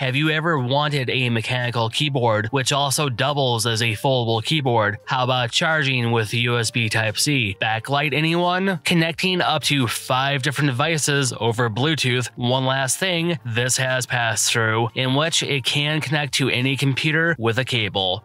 Have you ever wanted a mechanical keyboard which also doubles as a foldable keyboard? How about charging with USB Type-C? Backlight, anyone? Connecting up to 5 different devices over Bluetooth. One last thing, this has pass-through, in which it can connect to any computer with a cable.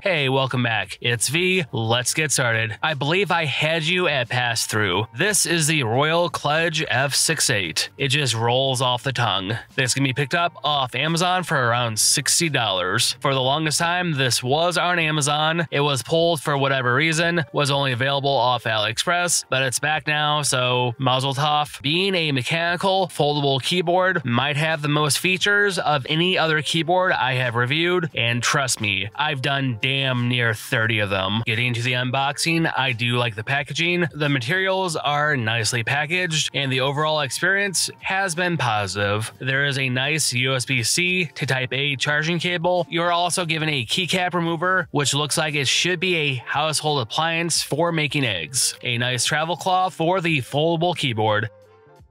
Hey, welcome back. It's V. Let's get started. I believe I had you at pass-through. This is the Royal KLUDGE F68. It just rolls off the tongue. This can be picked up off Amazon for around $60. For the longest time, this was on Amazon. It was pulled for whatever reason, was only available off AliExpress, but it's back now, so mazel tov. Being a mechanical, foldable keyboard might have the most features of any other keyboard I have reviewed, and trust me, I've done damn near 30 of them. Getting to the unboxing, I do like the packaging. The materials are nicely packaged, and the overall experience has been positive. There is a nice USB-C to Type-A charging cable. You're also given a keycap remover, which looks like it should be a household appliance for making eggs. A nice travel cloth for the foldable keyboard.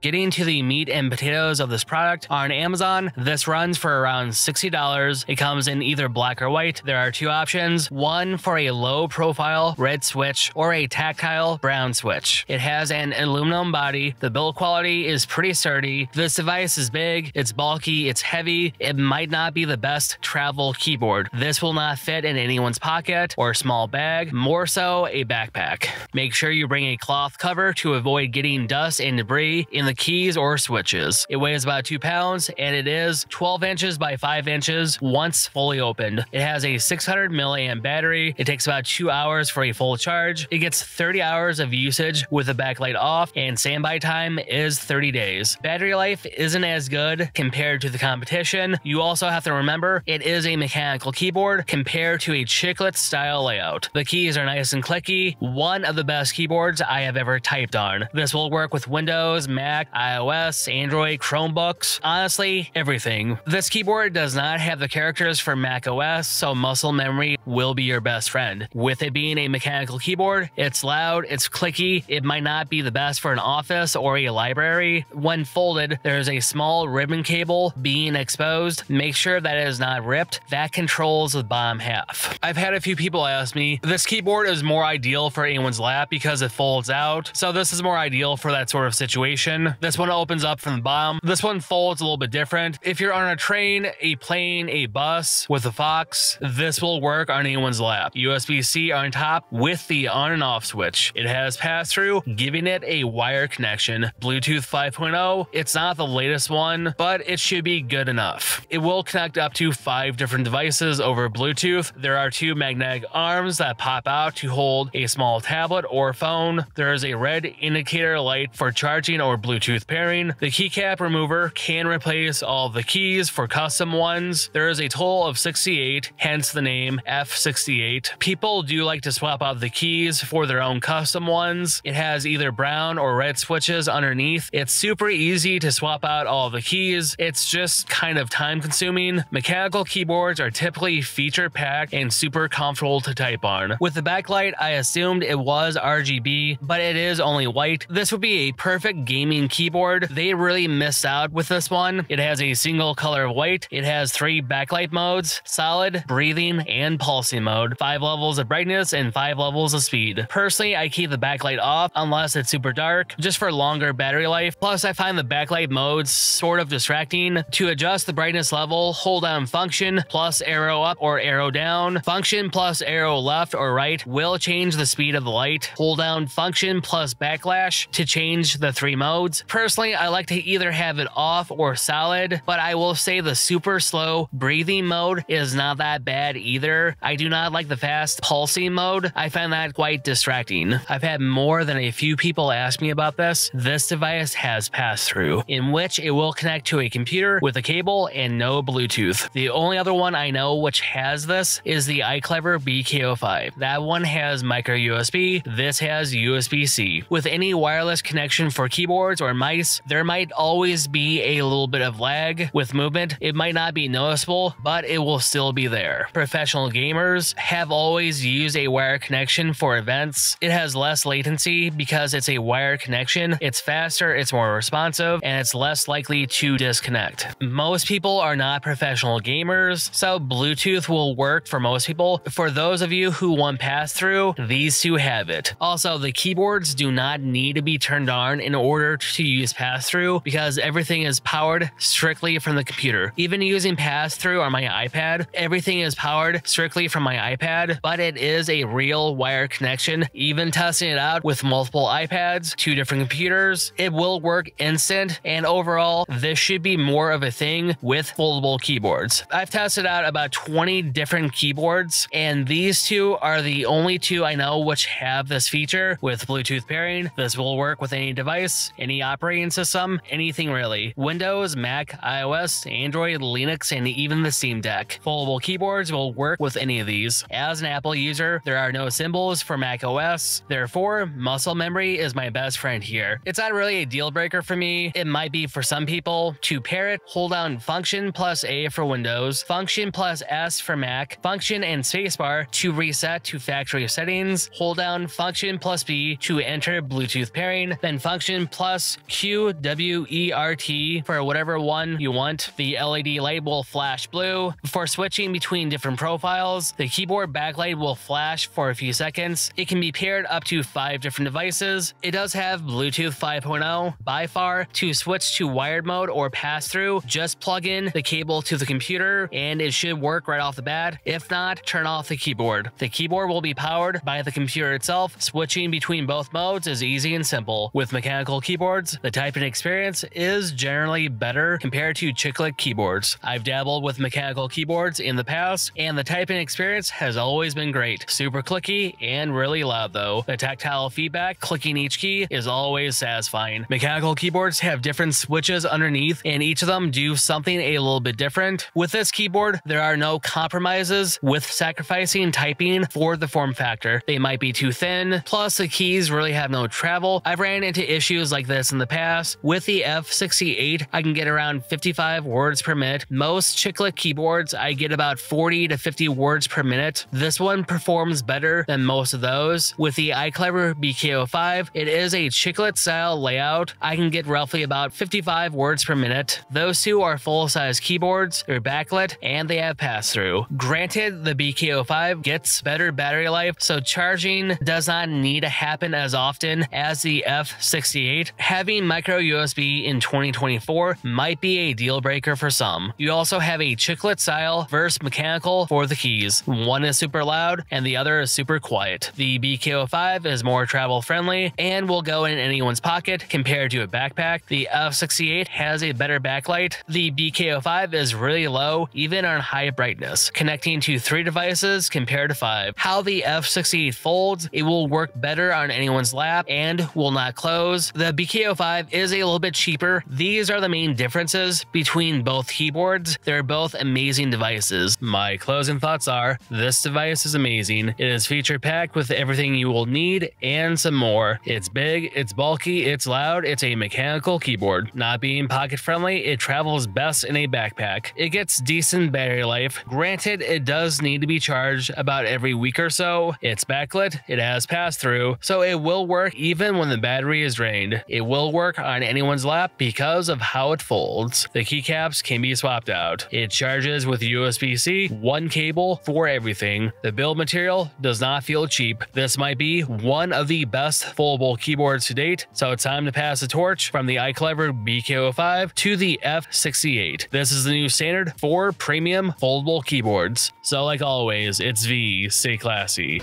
Getting to the meat and potatoes of this product, on Amazon, this runs for around $60. It comes in either black or white. There are 2 options, one for a low profile red switch or a tactile brown switch. It has an aluminum body. The build quality is pretty sturdy. This device is big, it's bulky, it's heavy. It might not be the best travel keyboard. This will not fit in anyone's pocket or small bag, more so a backpack. Make sure you bring a cloth cover to avoid getting dust and debris in the keys or switches. It weighs about 2 pounds and it is 12 inches by 5 inches once fully opened. It has a 600 milliamp battery. It takes about 2 hours for a full charge. It gets 30 hours of usage with the backlight off, and standby time is 30 days. Battery life isn't as good compared to the competition. You also have to remember it is a mechanical keyboard compared to a chiclet style layout. The keys are nice and clicky. One of the best keyboards I have ever typed on. This will work with Windows, Mac, iOS, Android, Chromebooks, honestly, everything. This keyboard does not have the characters for Mac OS, so muscle memory will be your best friend. With it being a mechanical keyboard, it's loud, it's clicky, it might not be the best for an office or a library. When folded, there's a small ribbon cable being exposed. Make sure that it is not ripped. That controls the bottom half. I've had a few people ask me, this keyboard is more ideal for anyone's lap because it folds out, so this is more ideal for that sort of situation. This one opens up from the bottom. This one folds a little bit different. If you're on a train, a plane, a bus with a Fox, this will work on anyone's lap. USB-C on top with the on and off switch. It has pass-through, giving it a wire connection. Bluetooth 5.0, it's not the latest one, but it should be good enough. It will connect up to 5 different devices over Bluetooth. There are 2 magnetic arms that pop out to hold a small tablet or phone. There is a red indicator light for charging or Bluetooth pairing. The keycap remover can replace all the keys for custom ones. There is a total of 68, hence the name F68. People do like to swap out the keys for their own custom ones. It has either brown or red switches underneath. It's super easy to swap out all the keys. It's just kind of time consuming. Mechanical keyboards are typically feature packed and super comfortable to type on. With the backlight, I assumed it was RGB, but it is only white. This would be a perfect gaming keyboard. They really missed out with this one. It has a single color of white. It has 3 backlight modes: solid, breathing, and pulsing mode. 5 levels of brightness and 5 levels of speed. Personally, I keep the backlight off unless it's super dark, just for longer battery life. Plus, I find the backlight modes sort of distracting. To adjust the brightness level, hold down function plus arrow up or arrow down. Function plus arrow left or right will change the speed of the light. Hold down function plus backlash to change the 3 modes. Personally, I like to either have it off or solid, but I will say the super slow breathing mode is not that bad either. I do not like the fast pulsing mode. I find that quite distracting. I've had more than a few people ask me about this. This device has pass-through, in which it will connect to a computer with a cable and no Bluetooth. The only other one I know which has this is the iClever BK05. That one has micro USB. This has USB-C. With any wireless connection for keyboards keyboards or mice, there might always be a little bit of lag with movement. It might not be noticeable, but it will still be there. Professional gamers have always used a wire connection for events. It has less latency because it's a wire connection. It's faster, it's more responsive, and it's less likely to disconnect. Most people are not professional gamers, so Bluetooth will work for most people. For those of you who want pass-through, these two have it. Also, the keyboards do not need to be turned on in order to use pass-through because everything is powered strictly from the computer. Even using pass-through on my iPad, everything is powered strictly from my iPad, but it is a real wire connection. Even testing it out with multiple iPads, 2 different computers, it will work instant, and overall, this should be more of a thing with foldable keyboards. I've tested out about 20 different keyboards, and these two are the only two I know which have this feature with Bluetooth pairing. This will work with any device, any operating system, anything really. Windows, Mac, iOS, Android, Linux, and even the Steam Deck. Foldable keyboards will work with any of these. As an Apple user, there are no symbols for Mac OS, therefore muscle memory is my best friend here. It's not really a deal breaker for me. It might be for some people. To pair it, hold down Function plus A for Windows, Function plus S for Mac, Function and spacebar to reset to factory settings, hold down Function plus B to enter Bluetooth pairing, then Function plus Q, W, E, R, T for whatever one you want. The LED light will flash blue. For switching between different profiles, the keyboard backlight will flash for a few seconds. It can be paired up to 5 different devices. It does have Bluetooth 5.0. By far, to switch to wired mode or pass-through, just plug in the cable to the computer and it should work right off the bat. If not, turn off the keyboard. The keyboard will be powered by the computer itself. Switching between both modes is easy and simple. With mechanical keyboards, the typing experience is generally better compared to chiclet keyboards. I've dabbled with mechanical keyboards in the past, and the typing experience has always been great. Super clicky and really loud though. The tactile feedback clicking each key is always satisfying. Mechanical keyboards have different switches underneath, and each of them do something a little bit different. With this keyboard, there are no compromises with sacrificing typing for the form factor. They might be too thin, plus the keys really have no travel. I've ran into issues like this in the past. With the F68, I can get around 55 words per minute. Most chiclet keyboards, I get about 40 to 50 words per minute. This one performs better than most of those. With the iClever BK05, it is a chiclet style layout. I can get roughly about 55 words per minute. Those two are full-size keyboards, they're backlit, and they have pass-through. Granted, the BK05 gets better battery life, so charging does not need to happen as often as the F68. Having micro USB in 2024 might be a deal breaker for some. You also have a chiclet style versus mechanical for the keys. One is super loud and the other is super quiet. The BK05 is more travel friendly and will go in anyone's pocket compared to a backpack. The F68 has a better backlight. The BK05 is really low even on high brightness, connecting to 3 devices compared to 5. How the F68 folds, it will work better on anyone's lap and will not close. The BK05 is a little bit cheaper. These are the main differences between both keyboards. They're both amazing devices. My closing thoughts are, this device is amazing. It is feature packed with everything you will need and some more. It's big, it's bulky, it's loud, it's a mechanical keyboard. Not being pocket friendly, it travels best in a backpack. It gets decent battery life. Granted, it does need to be charged about every week or so. It's backlit, it has pass-through, so it will work even when the battery is drained. It will work on anyone's lap because of how it folds. The keycaps can be swapped out. It charges with USB-C, 1 cable for everything. The build material does not feel cheap. This might be one of the best foldable keyboards to date, so it's time to pass the torch from the iClever BK05 to the F68. This is the new standard for premium foldable keyboards. So like always, it's V, stay classy.